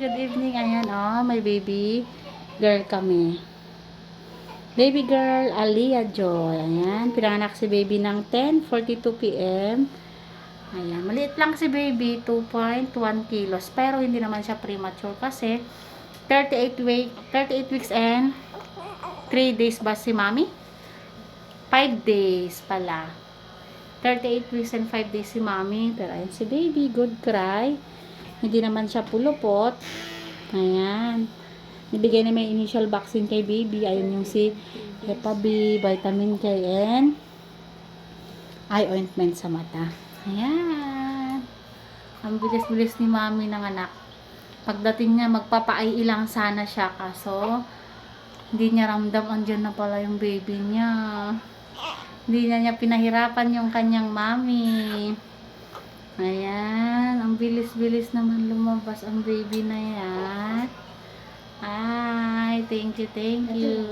Good evening. Ayan, oh, may baby girl kami. Baby girl, Aliyah Joy. Ayan, pinanganak si baby ng 10:42 p.m. Ayan, maliit lang si baby, 2.1 kilos. Pero hindi naman siya premature kasi 38 weeks and 3 days ba si mommy? 5 days pala. 38 weeks and 5 days si mommy. Pero ayan si baby, good cry. Hindi naman siya pulupot. Ayan. Nibigay na may initial vaccine kay baby. Ayun yung si Hepa B, vitamin K, and eye ointment sa mata. Ayan. Ang bilis-bilis ni mami ng anak. Pagdating niya, magpapa-IE lang sana siya. Kaso, hindi niya ramdam. Andyan na pala yung baby niya. Hindi niya pinahirapan yung kanyang mami. Ayan. Ang bilis-bilis naman lumabas ang baby na yan. Ay, thank you, thank you.